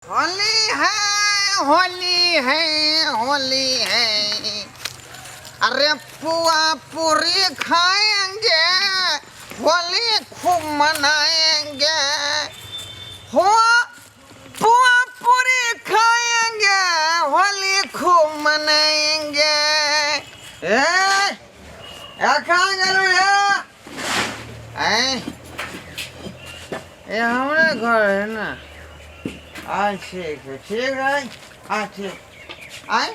होली है होली है होली है। अरे पुआ पूरी खाएंगे, होली खूब मनाएंगे। पुआ पूरी खाएंगे, होली खूब मनाएंगे। कहाँ गलू ये हमारे घर है ना। ठीक है ठीक आए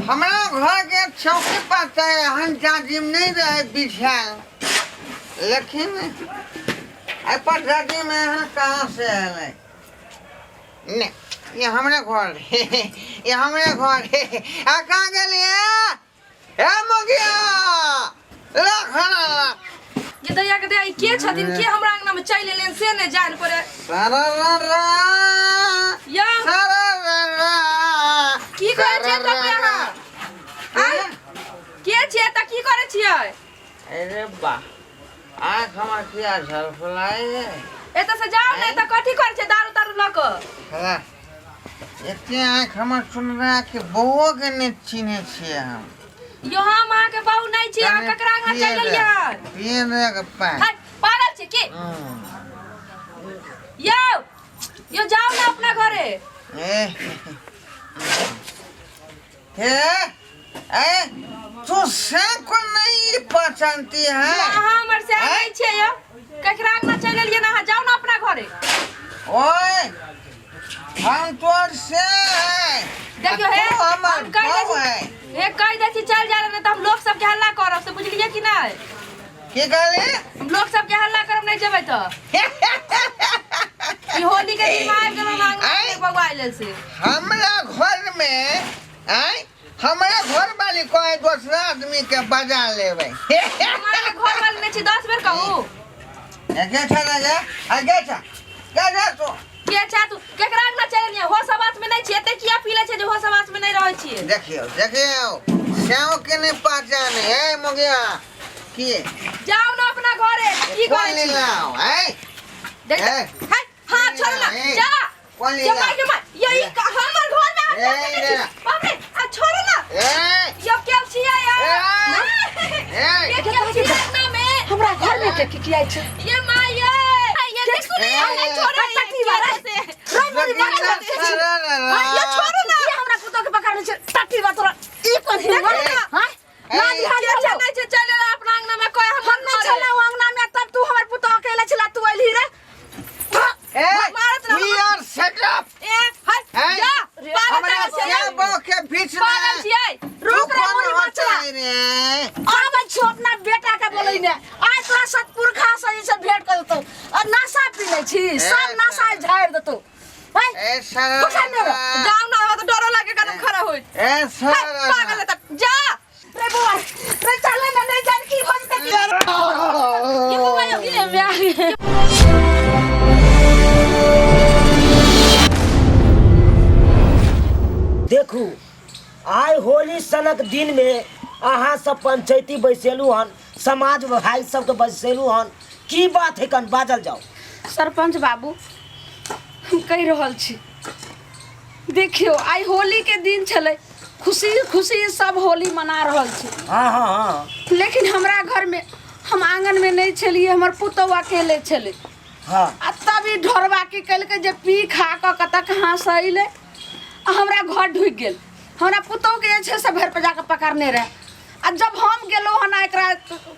हमारा घर के चौकी पर हम जाजिम नहीं रहे बिछाल, लेकिन जाजिम यहाँ कहाँ से है? नहीं ये हमारे घर ये हमारे घर कहाँ गए मुखिया ला खाना ला। ये दैया के दे के छथिन के हमरा अंगना में चल एलेन से ने जान पड़े। सरररा या सरररा की करे छे त यहाँ आ के छे त की करे छियै? अरे बा आँख हमार किया झलफलाई है। एत से जाओ ने त कथि करे छे दारू तारू ल क? हाँ इतने आँख हमार सुन रहा कि बउओ के नहीं चिन्हे छिए हम। यो हम अहाँ के बहू नहीं छी, आ ककरा अंगना चल एलियै? पिए रे के पान हाय पागल छी की? यो जाओ ना अपना घरे। ए तू से को नहीं पहचानती है? हां हमर से नहीं छे यो, ककरा अंगना चल एलियै ना, जाओ ना अपना घरे। ओए हम तोर से देखियो हे हम कह है हे कह दे छी चल जा रे, त हम लोग सब के हल्ला करब से बुझलिए कि नहीं? की कहले? हम लोग सब के हल्ला करब नहीं जेबै त ई होली के दिन आबि गेलौ मांग बगवाइले से। हमरा घर में हमारा घर वाली कोई दूसरा आदमी के बजा लेबै। हमारे घर वाले नहीं छी 10 बेर कहू। क्या था ना आगे था क्या जा तो के छा तू केकरा अंगना चल एलियै? हो सवास में नहीं छी, एते किया पीले छे जे हो सवास में नहीं रहै छी? देखियो श्याम के नहीं पहचान है मुखिया की। जाओ ना अपना घरे की कौन ले करे छी? लाओ देख हाय हां छोड़ ना जा कौन ले जमा यही हमर घर में आ बाप रे आ छोड़ ना यो क्या छिया यार ये क्या छिया ना में हमरा घर में के किया छे? ये माँ ये देख सुने नहीं छोड़ टट्टी वाला से रोई बगल से ये छोड़ ना ये हमरा कुत्ता के पकड़ने छे टट्टी बा तोरा ई कोन है? हां लाज ये नहीं छे चल अपना अंगना में कोई हम नहीं चला अंगना में, तब तू हमर पुत्ता अकेला छला तू एलही रे। मारत ना वी आर सेट अप हाय जा हमरा श्याम बाबू के बीच में पागल छियै रुक रे मोरी मत चला रे। अब छो अपना बेटा के बोलै ने आज तोरा सतपुरखा से से भेंट कर देतौ और नशा पी ले छी, सब नशा झाड़ देतौ। ए सर जाओ ना तो डर लागे कदम खड़ा होई। ए सर पागल है तक जा रे बुआ रे चले ना नहीं जान की हो जते ये बुआ यो की ब्याह। देखू आइ होली सनक दिन में अहाँ सब पंचायती बैसेलू हन, समाज भाई सबके बैसेलू हन, की बात है कन बाजल जाओ। सरपंच बाबू हम कह रहल छी, देखियो आई होली के दिन छले, खुशी खुशी सब होली मना रहल छी। हाँ लेकिन हमरा घर में हम आंगन में नहीं छलिए, हमर पुतौआ अकेले छले। हाँ आ तभी ढोरवा के कल के जे पी खा क कत कहाँ से अइले हमरा घर ढुक गेल। हमरा पुतौ के जे से घर पे जाके पकड़ने रहे। आ जब हम गेलो हन एकरा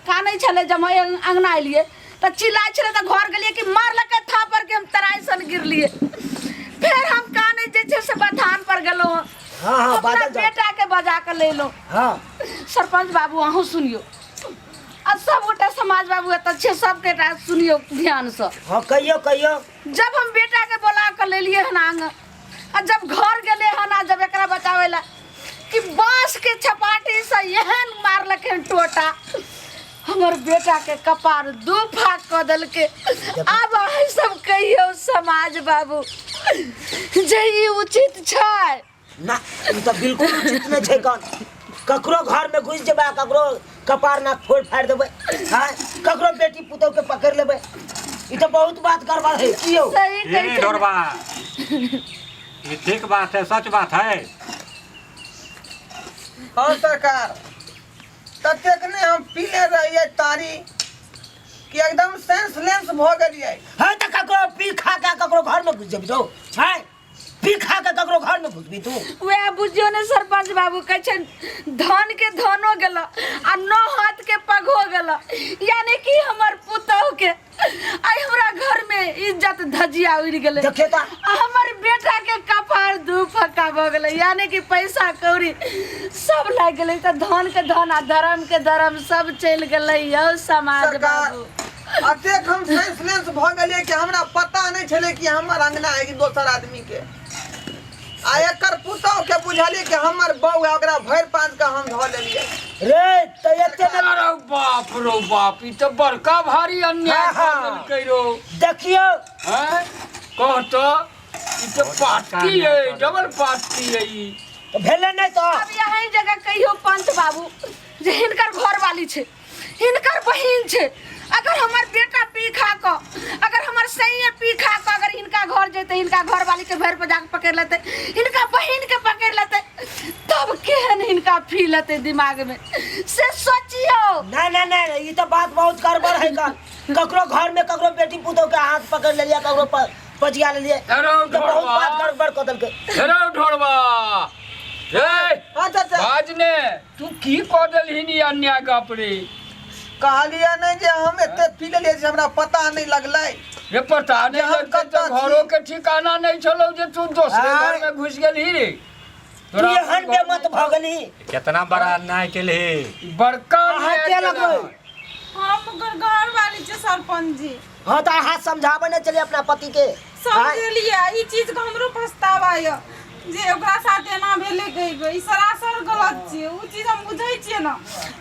कानै छले, जब हम अंगना एलिए त चिल्लाइ छले, त घर गेलिए कि मारलकै थापर के हम तराई सन गिरलिए। फिर हम कानै जे से बथान पर गेलो हन। हाँ अपना बेटा के बजा के ले लो। हाँ सरपंच बाबू अहूँ सुनियो, आ सब गोटा समाज बाबू एत छे, सबके सुनियो ध्यान से। हाँ कहियो जब हम बेटा के बोला के ले लिए हन आंगन, आ जब घर गेले हन, आ जब एकरा बचावेला कि बांस के छपाटी से एहन मारलके टोटा, हमर बेटा के कपार दू फाक क देल के। अब अहि सब कहियो समाज बाबू जे ई उचित छै ना? ई तो बिल्कुल उचित नहीं छै कन। ककरो घर में घुस जेबा, ककरो कपार ना फोड़ फाड़ देबै, हाँ ककरो बेटी पुतौ के पकड़ लेबै, ई तो बहुत बात गड़बड़ है की हो सही ये नहीं कहते ढोरबा ये ठीक बात है, सच बात है। हाँ सरकार, ततेक ने हम पीले रहिए तारी कि एकदम सेंसलेस भ गेलिए। है त ककरो पी खा के ककरो घर में घुस जेबी तो है पी खा के ककरो घर में घुसबी तू वह बुझियो ने सरपंच बाबू कहे छै धन के धनो गेल आ नौ हाथ के पगो गेल, यानी कि हमर पुतौ के आई हमरा घर में इज्जत धजिया उड़ गेले। देखे ता हमर बेटा के कपार दू फक्का भ गेले, यानी कि पैसा कौड़ी सब लग गेले। त धन के धन आ धर्म के धर्म सब चल गेले यौ समाज सरकार, बाबू। अतेक हम सेंसलेस भ गेलिए कि हमरा पता नहीं चले कि हमर अंगना है कि दोसर आदमी के। आ एकर पुतौ के बुझलिए कि हमर बहू है, ओकरा भर पांच का हम ध लेलिए। रे त एते में अरे बाप रो बाप, ई तो बड़का भारी अन्याय हाँ। कर रो। देखियो हैं कह तो ई तो पार्टी है, डबल पार्टी है ई। भेले नहीं तो अब यही जगह कहियो पंच बाबू जे हिनकर घर वाली छे, हिनकर बहिन छे, अगर हमार बेटा पी खा क, अगर हमार सैये पी खा क अगर हिनका घर जेते, हिनका घर वाली के घर पे जाके पकड़ लेते, हिनका बहिन के पकड़ लेते, तब केहन हिनका फील लेते दिमाग में से सोचियो। नहीं नहीं नहीं, ये तो बात बहुत गड़बड़ है का ककरो घर में ककरो बेटी पुतौ के हाथ पकड़ ले लिया, ककरो पजिया ले लिए, अरे तो बहुत ढोरबा, बात गड़बड़ कर देलके। अरे ढोरबा, ए हाँ चाचा, बाजने तू की कह देलहिनी अन्याय गप रे। कहलिए नहीं जे हम एते पी लेलिए जे हमरा पता नहीं लगलै। ये पता नहीं हम लगता तो कतऽ छी? घरों के ठिकाना नहीं चलो जे तू दूसरे घर में घुस गेलही रे। तू एहन बेमत भ गेली कितना बड़ा अन्याय के लिए बड़का अहाँ अन्याय के लगबै केलक। हम ओकर घर वाली छे सरपंच जी, हां तो अहाँ समझाबे नहीं चलिए अपना पति के समझलिए ई चीज के हमरो पछतावा है जे ओकरा साथ एना भेले गई सरासर गलत छै, उ चीज हम बुझै छियै ना।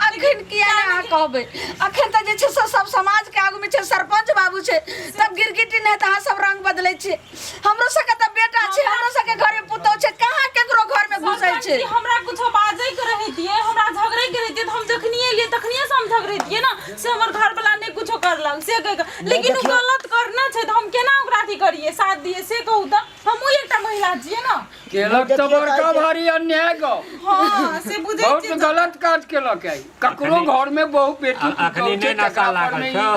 अखन किया ना कहबे, अखन त जे छे से सब समाज के आगू में छे सरपंच बाबू छे, तब गिरगिटी ने त सब रंग बदलै छे। हमरो सके त बेटा छे, हमरो सके घर में पुतौ छे, कहां केकरो घर में घुसै सरपंच छे। जी, हमरा कुछो बाजै के रहितिए, हमरा झगड़े के रहितिए, हम जखनी एलिए तखनिए से हम झगड़ैतिए ना, से हमर घर वाला ने कुछो करलक से कह, लेकिन उ गलत करना छै त हम केना ओकरा अथी करिए, साथ दिए से कहू त हमहू एकटा महिला छियै ना। केलक तो बड़का भारी अन्याय गो, हां से बुझै बहुत छियै। गलत काज केलक है। ककरो घर में बहु बेटी अखनी नहीं नशा लागल छौ।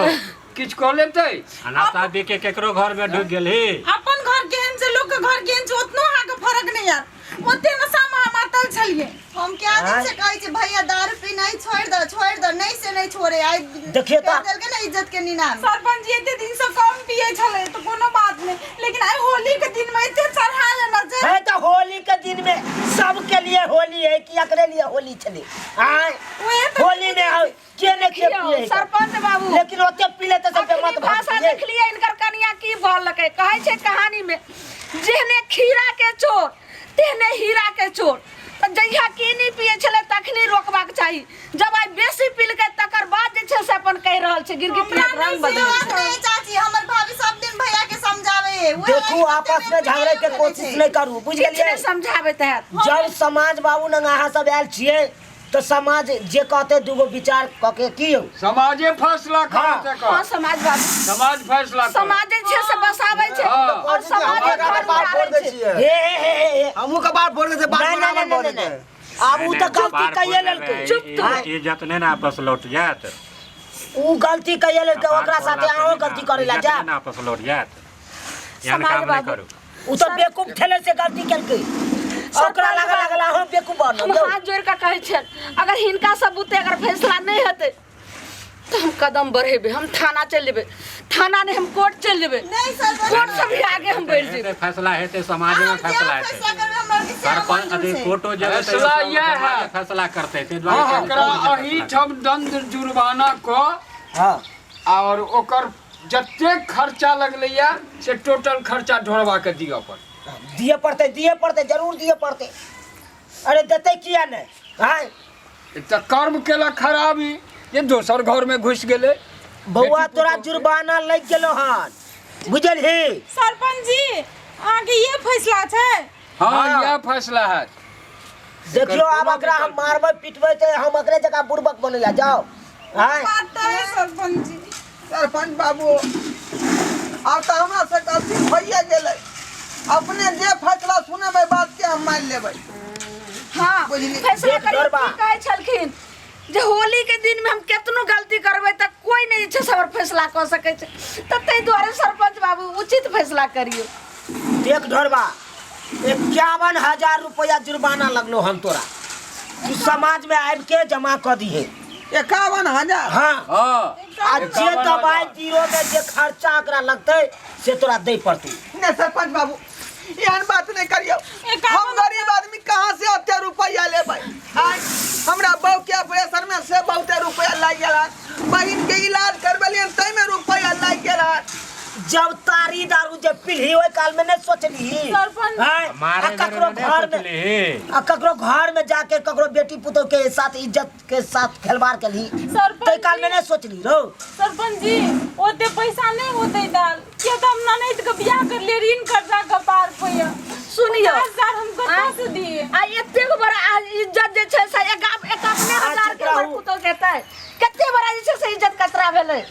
किछ कह लेते अनाता बी के केकरो घर में ढुक गेलही। अपन घर केहन से लोग के घर केहन से उतनो अहाँ के फर्क नहीं यार, ओते नशा में हम मातल छलिए। हम क्या दिन से कहै छी भैया दारू पी नहीं छोड़ दो नहीं से नहीं छोड़े, आई देखिए तो देल के ना इज्जत के निनान। सरपंच जी एते दिन से कम पिए छले तो कोनो बात नहीं, लेकिन आई होली के दिन में एते चढ़ा लेना छै। है तो होली के दिन में सबके लिए होली है कि एकरे लिए होली चले आय होली में हो के ने के पिए सरपंच बाबू लेकिन ओते पीले तो सब मत भाषा देख लिए इनकर कनिया की बोल लके, कहे छे कहानी में जेहने खीरा के चोर तेहने हीरा के चोर। त जहिया कीनी पिए छले तखनी रोकबाक चाही, जब आई बेसी पील के तकर बाद जे छे से अपन कह रहल छे गिरगिटी रंग बदल। नहीं चाची, हमर भाभी सब दिन भैया के समझावे, देखो आपस में झगड़े के कोशिश नहीं करू, बुझ गेलिए। कितने समझावे तहत जब समाज बाबू न अहाँ सब आयल छिए तो समाज जे कहते दुगो विचार क के की हो समाजे फैसला करते हां कर, समाज बाबू समाज फैसला कर। समाज जे से बसावे छे हाँ। और समाज घर में छे। हे हमहू के बात बोल के बात नहीं, बराबर नहीं, बोल नहीं, के। नहीं। अब उ तो गलती कइए लेलकै, चुप तो। इज्जत नहीं ना आपस लौट जात। उ गलती कइए लेलकै, ओकरा साथे अहाँ गलती करे ला जा। ना आपस लौट जात। यानी समाज काम नहीं बाबू। करू। उ तो बेवकूफ ठेले से गलती केलकै, ओकरा लागल हम बेवकूफ हम बनल। हाथ जोड़ के कहै छे अगर हिनका सबूते अगर फैसला नहीं होते तो हम कदम बढ़ेबे, हम थाना चल जेबे, थाना ने हम कोर्ट चल जेबे, नहीं सरपंच कोर्ट से भी आगे हम बढ़ जेबे। फैसला हेते समाज में फैसला हेते। सरपंच अभी कोर्टो जगह फैसला यह है। फैसला करते थे एकरा अही ठम दंड जुर्माना को हां और ओकर जत्ते खर्चा लगलैया से टोटल खर्चा ढोरबा के दिया पर दिए पड़ते जरूर दिए पड़ते। अरे देते किया नहीं हां त कर्म केला खराबी ये दोसर घर में घुस गेले। बउआ तोरा जुर्माना लग गेलो हन, बुझलही। सरपंच जी आगे ये फैसला छै। हाँ यह फैसला है। देखियो अब एकरा हम मारबै पिटबै ते हम एकरे जगह बुड़बक बनेला जाओ हां बात तो है सरपंच जी। सरपंच बाबू अब तो हमरा से गलती भइए गेलै अपने जे फैसला सुनेबै बात के हम मान लेबै हाँ बुझली। फैसला देख करिए डरबा। की कहै छलखिन जे होली के दिन में हम केतनो गलती करबै त कोई नहीं छै सबर फैसला कर सकै छै त तै दुआरे सरपंच बाबू उचित फैसला करियो। देख ढोरबा 51,000 रुपया जुर्माना लगलो हम तोरा तू समाज में आबि के जमा कर दिहे 51,000 हाँ हाँ आ जे दवाई तीरो में जे खर्चा एकरा लगतै से तोरा दे पड़तौ। ने सरपंच बाबू एहन बात नहीं करियो हम गरीब आदमी कहाँ से ओते रुपया लेबै आइ हमरा बहू के ऑपरेशन में से बहुते रुपया लाग गेल बहिन के इलाज करबेलिए तै में रुपया लाग गेल जब तारी दारू जब पीली ओइ काल में नहीं सोचली सरपंच हमारे ककरो घर में आ ककरो घर में जाके ककरो बेटी पुतोह के साथ इज्जत के साथ खिलवाड़ केली सरपंच तै काल में नहीं सोचली रो। सरपंच जी ओते पैसा नहीं होते दाल के तो हम ननद के बियाह कर लिए ऋण कर्जा का पार पया सुनियो 50,000 हम कहाँ से दिए आ एते बड़ा इज्जत जे छै से एक अपने हजार के हमर पुतोह केतै कते बड़ा जे छै से इज्जत कतरा भेलै।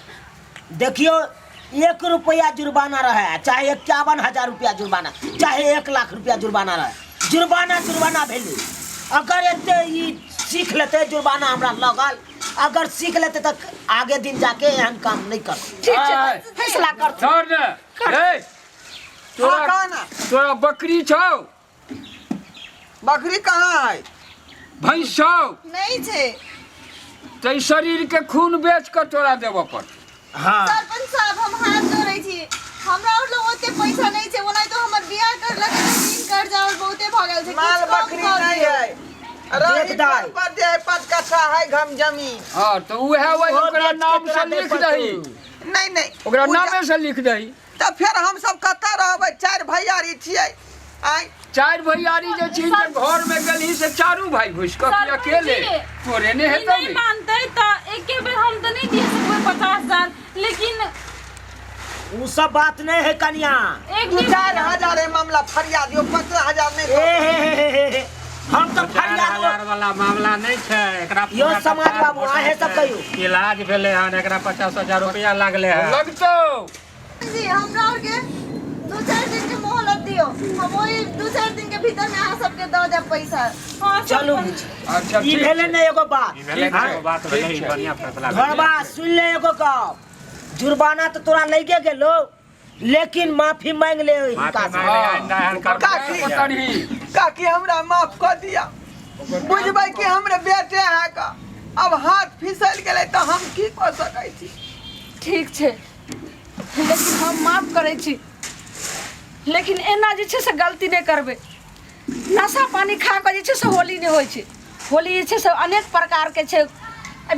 देखियो 1 रुपया जुर्माना रहे चाहे 51,000 रुपया जुर्माना चाहे 1 लाख रुपया जुर्माना रहे जुर्माना भेलै अगर एते ई सीख लेते जुर्माना हमरा लगल अगर सीख लेते तो आगे दिन जाके एहन काम नहीं कर। ठीक छै फैसला कर छोड़ दे ए तोरा कहाँ तोरा बकरी छौ बकरी कहाँ है भैंस छौ नहीं छे। तै शरीर के खून बेच के तोरा देबऽ पड़तौ। हाँ सरपंच साहब हम हाथ जोड़ै छी हमरा और लोग ओते पैसा नहीं छे ओना तो हमर बियाह कर लगे ऋण कर्जा और बहुते भ गेल छे माल बकरी नहीं है रही दाई। पर दे 5 कट्ठा है घम जमीन हाँ तो उहे वही ओकरा नाम से लिख दही नहीं नहीं ओकरा नामे से लिख दही तो फिर हम सब कतऽ रहबै 4 भैयारी छियै आइ 4 भैयारी जे छी जे घर में गेली से चारू भाई घुस के कि अकेले तोरे ने ई हेतौ नहीं मानते तो एके बेर हम तो नहीं दिए सकबै 50,000 लेकिन वो सब बात नहीं है कन्या। एक तू दिन 4,000 है मामला फरियाद दियो 15,000 नहीं ए हम तो फरियाद 4,000 वाला मामला नहीं छै एकरा यो समाज बाबू आहे सब कहियो इलाज भेले हन एकरा 50,000 रुपया लागले है लगतौ जी हमरा और के 2-4 दिन के मोहलत दियो हम वही 2-4 दिन के भीतर में अहाँ सबके दऽ देब पैसा। हाँ चलू अच्छा ई ठीक भेले नहीं एगो बात ई भेले हाँ, एगो बात भेले ई बढ़िया फैसला घरबा सुन ले एगो गप जुर्माना तो तोरा लगे गेलो लेकिन माफी मांग ले माफी इनका से। मांग ले आइंदा एहन कर काकी पतरही काकी हमरा माफ कर दिया बुझबै कि हमरे बेटे है का अब हाथ फिसल गेलै तो हम की कर सकै छी ठीक छै लेकिन हम माफ करै छी लेकिन एना जे छै से गलती नहीं करबै नशा पानी खा के जे छै से होली नहीं होइ छै होली जे छै से अनेक प्रकार के छै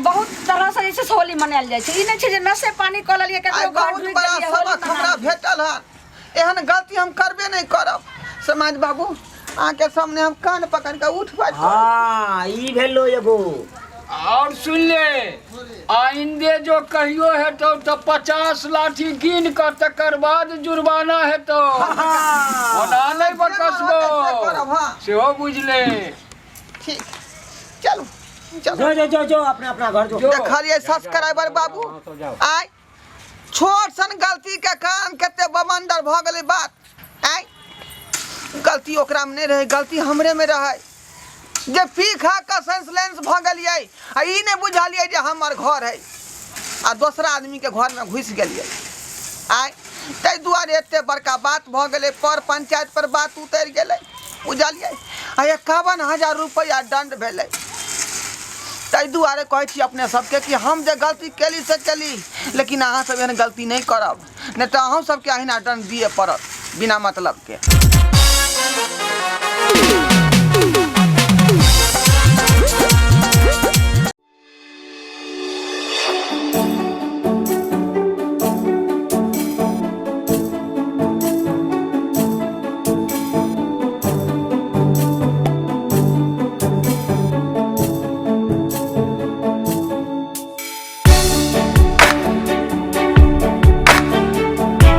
बहुत तरह से जे छै से होली मनायल जाइ छै ई नहीं छै जे नशे पानी कऽ लेलियै आइ ककरो घर बहुत ढुकि बड़ा गेलियै होली सबक हमरा मना भेटल है एहन गलती हम करबे नहीं करब समाज बाबू आके सामने हम कान पकड़ के उठ बैठ हाँ ई भेलो एगो और सुन ले आइंदे जो कहियो हेतौ तो 50 लाठी गिन कर तकर बाद जुर्माना हेतौ हाँ। ओना नहीं बकसबो हाँ सेहो बुझ ले ठीक चलू चलो जो जो जो जो अपना अपना घर जो देखलिए सब्सक्राइबर बाबू आइ छोट सन गलती के कारण कते बमंडर भ गेलै बात आइ गलती ओकरा में नहीं रहे गलती हमरे में रहे जे पी खा के सेंसलेंस भ गेलिए आ ई नहीं बुझलिए जे हमर घर है आ दूसरा आदमी के घर में घुस गेलिए आइ तै दुआरे एते बड़का बात भ गेलै पर पंचायत पर बात उतर गेलै बुझलिए आ 51,000 रुपया दंड भेलै तै दुआरे कहै छी अपने सबके कि हम जे गलती केली से केली लेकिन अहाँ सब एहन गलती नहीं करब नहीं तो अहूँ सबके अहिना दंड दिए पड़त बिना मतलब के।